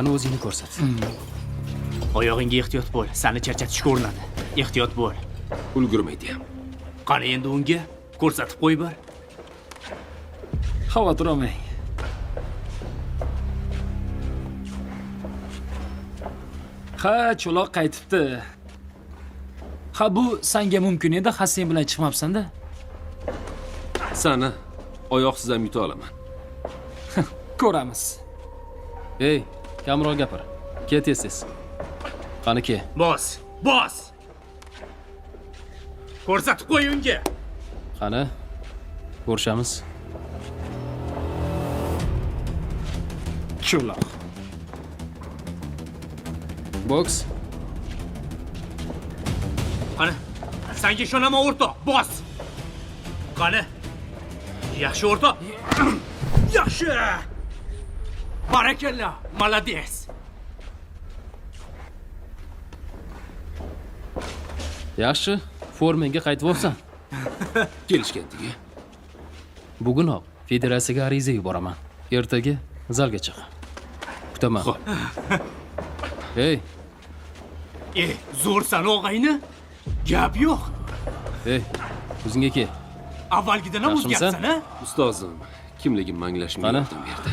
Ana o'zingni ko'rsat. Oyog'ingga ehtiyot bo'l. Seni charchatishga urinadi. Ehtiyot bo'l. Ulgurmaydi ham. Qani endi unga ko'rsatib qo'y bir. Xavotir olmang. Ha, cho'loq qaytibdi. Ha, bu senga mumkin edi, ha sen bilan chiqmabsan-da. Sana oyoqsiz ham yuta olaman. Ko'ramiz. Ey, kamroq gapir. Ket tez. Qani ke? Bos. Ko'rsatib qo'y unga. Qani? Ko'rishamiz. Cho'loq. Boks. Qani? Senga ishonaman o'rtoq. Bos. Qani? Yaxshi o'rtoq. Yaxshi. Barakalla. Молодец. Yaxshi, formangga qaytib olsan. Kelishgandik. Bugunoq federatsiyaga ariza yuboraman. Ertaga zalga chiq. Kutaman. Xo'p. Ey, Zo'rsan o'g'ayni? Gap yo'q. ey, o'zingga kel. Avvalgidan ham Yaxshimisan? o'zgarsan, ha? Ustozim, kimligimni anglashimga Qani? yordam berdi.